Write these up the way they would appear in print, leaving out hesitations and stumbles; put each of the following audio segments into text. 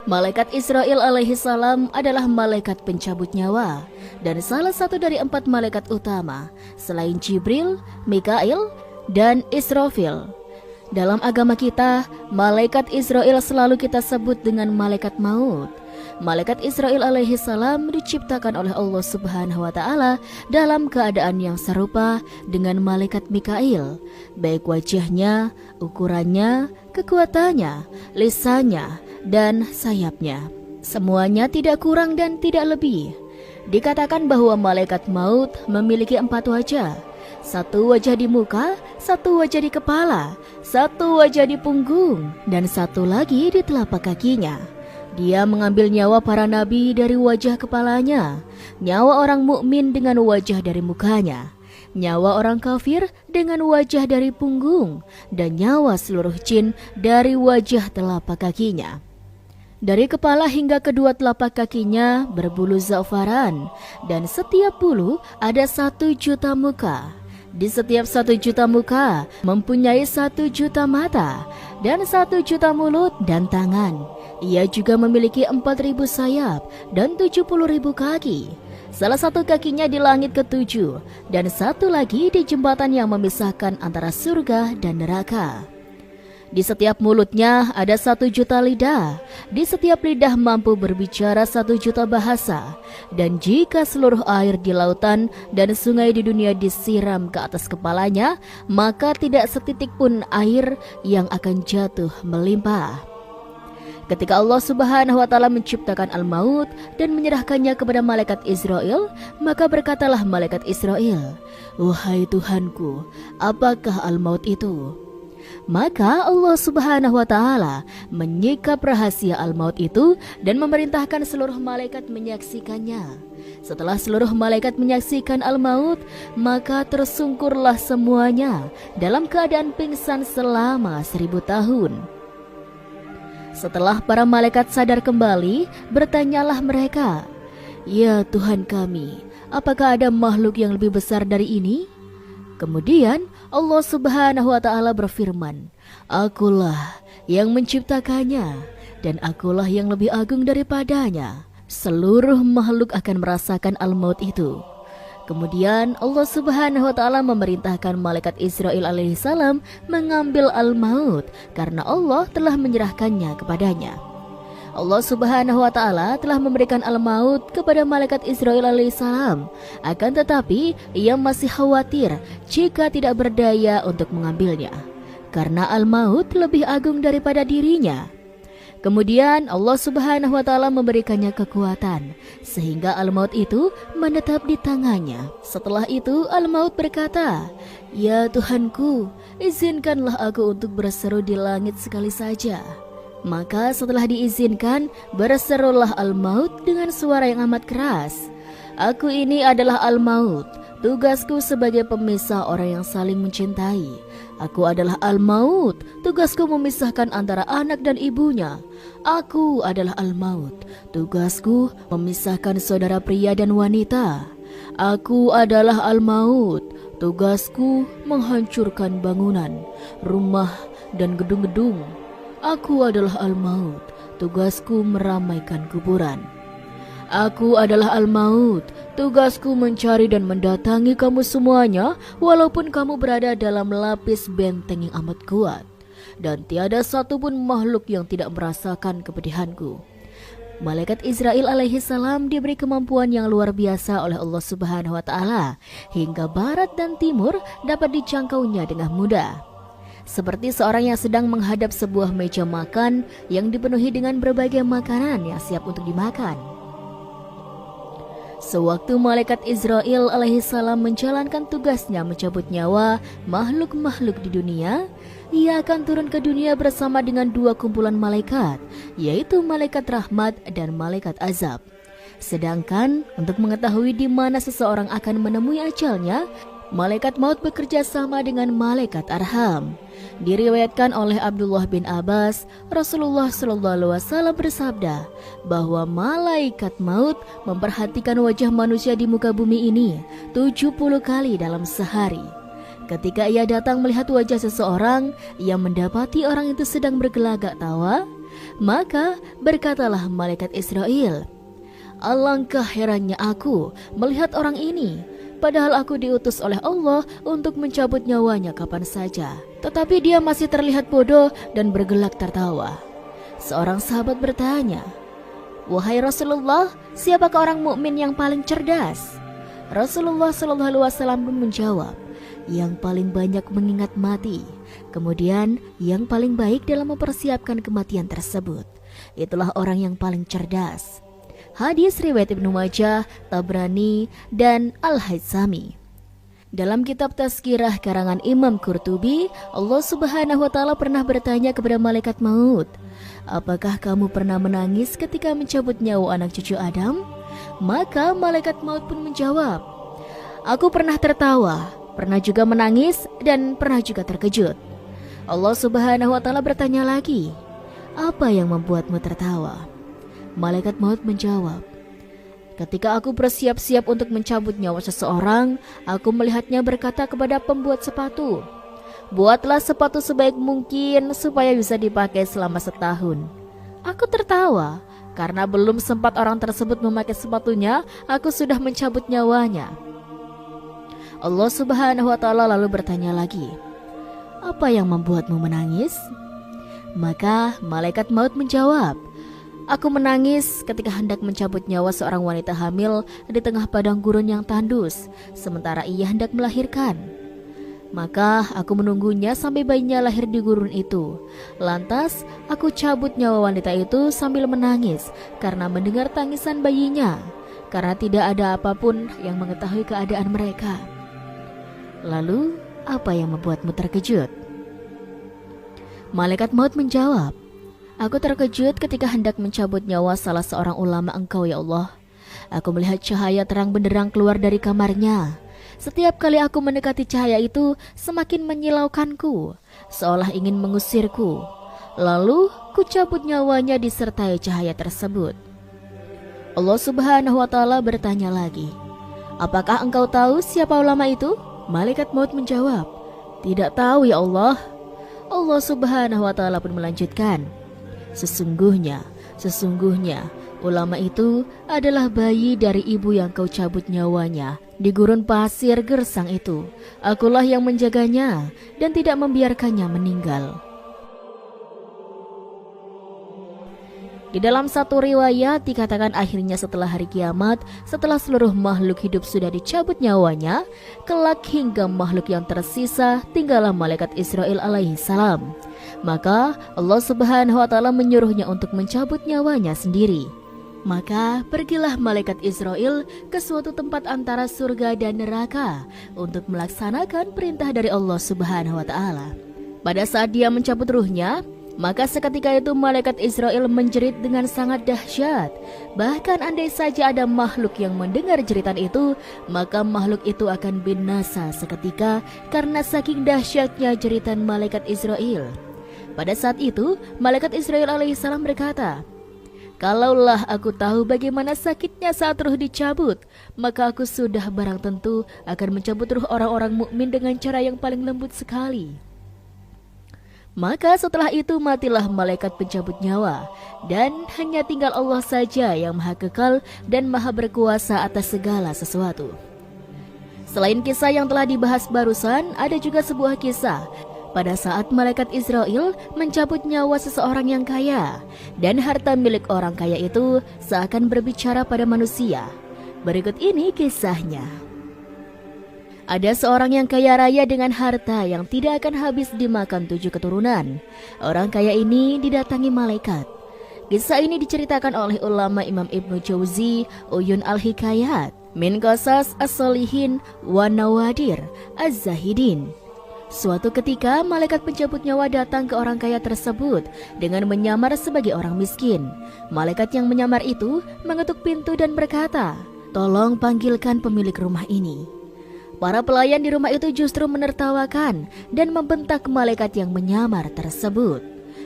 Malaikat Israil alaihi salam adalah malaikat pencabut nyawa dan salah satu dari 4 malaikat utama selain Jibril, Mikail, dan Israfil. Dalam agama kita, malaikat Israil selalu kita sebut dengan malaikat maut. Malaikat Israil alaihi salam diciptakan oleh Allah Subhanahu wa taala dalam keadaan yang serupa dengan malaikat Mikail, baik wajahnya, ukurannya, kekuatannya, lisannya, dan sayapnya. Semuanya tidak kurang dan tidak lebih. Dikatakan bahwa malaikat maut memiliki 4 wajah. 1 wajah di muka, 1 wajah di kepala, 1 wajah di punggung, dan 1 lagi di telapak kakinya. Dia mengambil nyawa para nabi dari wajah kepalanya, nyawa orang mukmin dengan wajah dari mukanya, nyawa orang kafir dengan wajah dari punggung, dan nyawa seluruh jin dari wajah telapak kakinya. Dari kepala hingga kedua telapak kakinya berbulu za'faran, dan setiap bulu ada 1 juta muka. Di setiap 1 juta muka mempunyai 1 juta mata dan 1 juta mulut dan tangan. Ia juga memiliki 4.000 sayap dan 70.000 kaki. Salah satu kakinya di langit ke-7 dan 1 lagi di jembatan yang memisahkan antara surga dan neraka. Di setiap mulutnya ada 1 juta lidah. Di setiap lidah mampu berbicara 1 juta bahasa. Dan jika seluruh air di lautan dan sungai di dunia disiram ke atas kepalanya, maka tidak setitik pun air yang akan jatuh melimpah. Ketika Allah Subhanahu wa taala menciptakan al-maut dan menyerahkannya kepada malaikat Israil, maka berkatalah malaikat Israil, "Wahai Tuhanku, apakah al-maut itu?" Maka Allah Subhanahu wa taala menyikap rahasia al-maut itu dan memerintahkan seluruh malaikat menyaksikannya. Setelah seluruh malaikat menyaksikan al-maut, maka tersungkurlah semuanya dalam keadaan pingsan selama 1000 tahun. Setelah para malaikat sadar kembali, bertanyalah mereka, "Ya Tuhan kami, apakah ada makhluk yang lebih besar dari ini?" Kemudian Allah Subhanahu wa taala berfirman, "Akulah yang menciptakannya dan akulah yang lebih agung daripadanya. Seluruh makhluk akan merasakan al-maut itu." Kemudian Allah Subhanahu wa taala memerintahkan malaikat Israil alaihi salam mengambil al-maut karena Allah telah menyerahkannya kepadanya. Allah Subhanahu wa taala telah memberikan al-maut kepada malaikat Israil alaihissalam. Akan tetapi ia masih khawatir jika tidak berdaya untuk mengambilnya, karena al-maut lebih agung daripada dirinya. Kemudian Allah Subhanahu wa taala memberikannya kekuatan sehingga al-maut itu menetap di tangannya. Setelah itu al-maut berkata, "Ya Tuhanku, izinkanlah aku untuk berseru di langit sekali saja." Maka setelah diizinkan, berserulah al-maut dengan suara yang amat keras. "Aku ini adalah al-maut, tugasku sebagai pemisah orang yang saling mencintai. Aku adalah al-maut, tugasku memisahkan antara anak dan ibunya. Aku adalah al-maut, tugasku memisahkan saudara pria dan wanita. Aku adalah al-maut, tugasku menghancurkan bangunan, rumah, dan gedung-gedung. Aku adalah al-maut, tugasku meramaikan kuburan. Aku adalah al-maut, tugasku mencari dan mendatangi kamu semuanya, walaupun kamu berada dalam lapis benteng yang amat kuat. Dan tiada satupun makhluk yang tidak merasakan kepedihanku." Malaikat Israil alaihi salam diberi kemampuan yang luar biasa oleh Allah Subhanahu wa taala, hingga barat dan timur dapat dijangkaunya dengan mudah. Seperti seorang yang sedang menghadap sebuah meja makan yang dipenuhi dengan berbagai makanan yang siap untuk dimakan. Sewaktu malaikat Israil alaihissalam menjalankan tugasnya mencabut nyawa makhluk-makhluk di dunia, ia akan turun ke dunia bersama dengan 2 kumpulan malaikat, yaitu malaikat rahmat dan malaikat azab. Sedangkan untuk mengetahui di mana seseorang akan menemui ajalnya, malaikat maut bekerja sama dengan malaikat arham. Diriwayatkan oleh Abdullah bin Abbas, Rasulullah SAW bersabda bahwa malaikat maut memperhatikan wajah manusia di muka bumi ini 70 kali dalam sehari. Ketika ia datang melihat wajah seseorang, ia mendapati orang itu sedang bergelagak tawa, Maka berkatalah malaikat Israel, "Alangkah herannya aku melihat orang ini, padahal aku diutus oleh Allah untuk mencabut nyawanya kapan saja. Tetapi dia masih terlihat bodoh dan bergelak tertawa." Seorang sahabat bertanya, "Wahai Rasulullah, siapakah orang mukmin yang paling cerdas?" Rasulullah SAW pun menjawab, "Yang paling banyak mengingat mati, kemudian yang paling baik dalam mempersiapkan kematian tersebut. Itulah orang yang paling cerdas." Hadis riwayat Ibnu Majah, Tabrani, dan Al-Haythami. Dalam kitab Tazkirah karangan Imam Qurtubi, Allah Subhanahu wa Ta'ala pernah bertanya kepada malaikat maut, "Apakah kamu pernah menangis ketika mencabut nyawa anak cucu Adam?" Maka malaikat maut pun menjawab, "Aku pernah tertawa, pernah juga menangis, dan pernah juga terkejut." Allah Subhanahu wa Ta'ala bertanya lagi, "Apa yang membuatmu tertawa?" Malaikat maut menjawab, "Ketika aku bersiap-siap untuk mencabut nyawa seseorang, aku melihatnya berkata kepada pembuat sepatu, 'Buatlah sepatu sebaik mungkin supaya bisa dipakai selama setahun.' Aku tertawa, karena belum sempat orang tersebut memakai sepatunya, aku sudah mencabut nyawanya." Allah Subhanahu wa Ta'ala lalu bertanya lagi, "Apa yang membuatmu menangis?" Maka malaikat maut menjawab, "Aku menangis ketika hendak mencabut nyawa seorang wanita hamil di tengah padang gurun yang tandus, sementara ia hendak melahirkan. Maka aku menunggunya sampai bayinya lahir di gurun itu. Lantas aku cabut nyawa wanita itu sambil menangis karena mendengar tangisan bayinya, karena tidak ada apapun yang mengetahui keadaan mereka." Lalu, apa yang membuatmu terkejut? Malaikat maut menjawab, "Aku terkejut ketika hendak mencabut nyawa salah seorang ulama Engkau, ya Allah. Aku melihat cahaya terang benderang keluar dari kamarnya. Setiap kali aku mendekati cahaya itu, semakin menyilaukanku, seolah ingin mengusirku. Lalu, ku cabut nyawanya disertai cahaya tersebut." Allah Subhanahu wa Ta'ala bertanya lagi, "Apakah engkau tahu siapa ulama itu?" Malaikat maut menjawab, "Tidak tahu, ya Allah." Allah Subhanahu wa Ta'ala pun melanjutkan, Sesungguhnya ulama itu adalah bayi dari ibu yang kau cabut nyawanya di gurun pasir gersang itu. Akulah yang menjaganya dan tidak membiarkannya meninggal." Di dalam satu riwayat dikatakan akhirnya setelah hari kiamat, setelah seluruh makhluk hidup sudah dicabut nyawanya, kelak hingga makhluk yang tersisa tinggallah malaikat Israil alaihi salam. Maka Allah Subhanahu wa Ta'ala menyuruhnya untuk mencabut nyawanya sendiri. Maka pergilah malaikat Israil ke suatu tempat antara surga dan neraka untuk melaksanakan perintah dari Allah Subhanahu wa Ta'ala. Pada saat dia mencabut ruhnya, maka seketika itu malaikat Israil menjerit dengan sangat dahsyat. Bahkan andai saja ada makhluk yang mendengar jeritan itu, maka makhluk itu akan binasa seketika karena saking dahsyatnya jeritan malaikat Israil. Pada saat itu, malaikat Israil alaihissalam berkata, "Kalaulah aku tahu bagaimana sakitnya saat ruh dicabut, maka aku sudah barang tentu akan mencabut ruh orang-orang mukmin dengan cara yang paling lembut sekali." Maka setelah itu matilah malaikat pencabut nyawa, dan hanya tinggal Allah saja yang maha kekal dan maha berkuasa atas segala sesuatu. Selain kisah yang telah dibahas barusan, ada juga sebuah kisah pada saat malaikat Israil mencabut nyawa seseorang yang kaya, dan harta milik orang kaya itu seakan berbicara pada manusia. Berikut ini kisahnya. Ada seorang yang kaya raya dengan harta yang tidak akan habis dimakan 7 keturunan. Orang kaya ini didatangi malaikat. Kisah ini diceritakan oleh ulama Imam Ibnu Jauzi, Uyun al-Hikayat, Min Qasas as-Solihin wa Nawadir az-Zahidin. Suatu ketika malaikat pencabut nyawa datang ke orang kaya tersebut dengan menyamar sebagai orang miskin. Malaikat yang menyamar itu mengetuk pintu dan berkata, "Tolong panggilkan pemilik rumah ini." Para pelayan di rumah itu justru menertawakan dan membentak malaikat yang menyamar tersebut.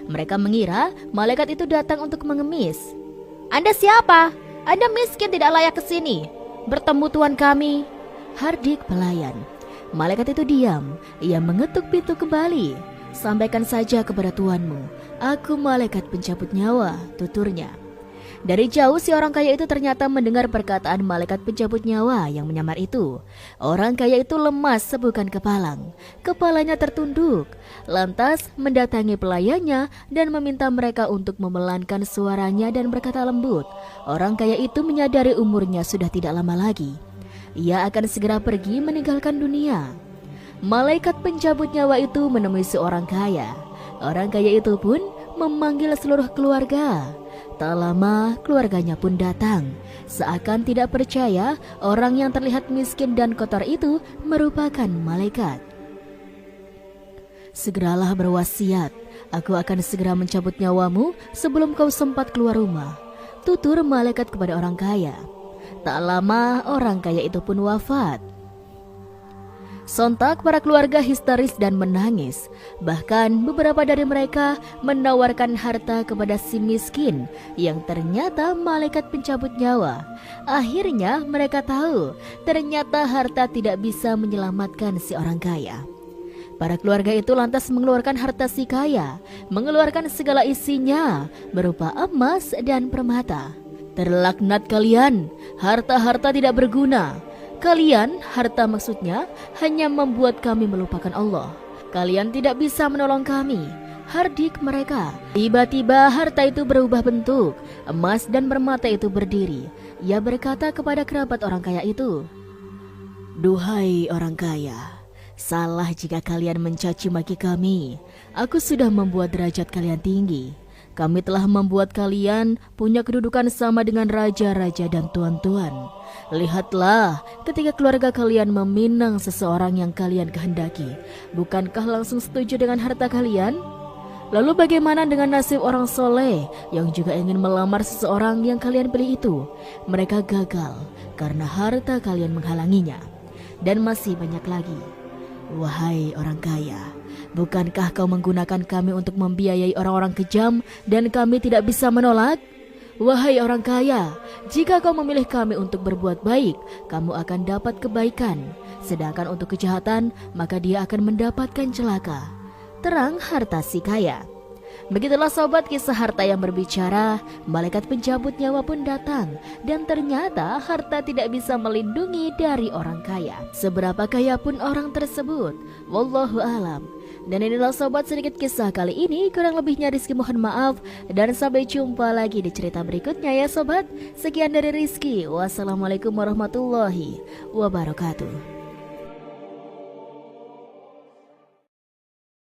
Mereka mengira malaikat itu datang untuk mengemis. "Anda siapa? Anda miskin, tidak layak ke sini. Bertemu tuan kami," hardik pelayan. Malaikat itu diam. Ia mengetuk pintu kembali. "Sampaikan saja kepada tuanmu "Aku malaikat pencabut nyawa," tuturnya. Dari jauh si orang kaya itu ternyata mendengar perkataan malaikat pencabut nyawa yang menyamar itu. Orang kaya itu lemas sebukan kepalang. Kepalanya tertunduk. Lantas mendatangi pelayannya dan meminta mereka untuk memelankan suaranya dan berkata lembut. Orang kaya itu menyadari umurnya sudah tidak lama lagi. Ia akan segera pergi meninggalkan dunia. Malaikat pencabut nyawa itu menemui seorang kaya. Orang kaya itu pun memanggil seluruh keluarga. Tak lama keluarganya pun datang. Seakan tidak percaya orang yang terlihat miskin dan kotor itu merupakan malaikat. "Segeralah berwasiat, aku akan segera mencabut nyawamu sebelum kau sempat keluar rumah," tutur malaikat kepada orang kaya. Tak lama orang kaya itu pun wafat. Sontak para keluarga histeris dan menangis. Bahkan beberapa dari mereka menawarkan harta kepada si miskin yang ternyata malaikat pencabut nyawa. Akhirnya mereka tahu ternyata harta tidak bisa menyelamatkan si orang kaya. Para keluarga itu lantas mengeluarkan harta si kaya, mengeluarkan segala isinya berupa emas dan permata. "Terlaknat kalian, harta-harta tidak berguna. Kalian," harta maksudnya, "hanya membuat kami melupakan Allah. Kalian tidak bisa menolong kami," hardik mereka. Tiba-tiba harta itu berubah bentuk. Emas dan permata itu berdiri. Ia berkata kepada kerabat orang kaya itu, "Duhai orang kaya, salah jika kalian mencaci maki kami. Aku sudah membuat derajat kalian tinggi. Kami telah membuat kalian punya kedudukan sama dengan raja-raja dan tuan-tuan. Lihatlah, ketika keluarga kalian meminang seseorang yang kalian kehendaki, bukankah langsung setuju dengan harta kalian? Lalu bagaimana dengan nasib orang soleh yang juga ingin melamar seseorang yang kalian pilih itu? Mereka gagal karena harta kalian menghalanginya. Dan masih banyak lagi. Wahai orang kaya, bukankah kau menggunakan kami untuk membiayai orang-orang kejam dan kami tidak bisa menolak? Wahai orang kaya, jika kau memilih kami untuk berbuat baik, kamu akan dapat kebaikan. Sedangkan untuk kejahatan, maka dia akan mendapatkan celaka." Terang harta si kaya. Begitulah sobat kisah harta yang berbicara. Malaikat pencabut nyawa pun datang. Dan ternyata harta tidak bisa melindungi dari orang kaya, seberapa kaya pun orang tersebut. Wallahu alam. Dan inilah sobat sedikit kisah kali ini. Kurang lebihnya Rizky mohon maaf. Dan sampai jumpa lagi di cerita berikutnya ya sobat. Sekian dari Rizky. Wassalamualaikum warahmatullahi wabarakatuh.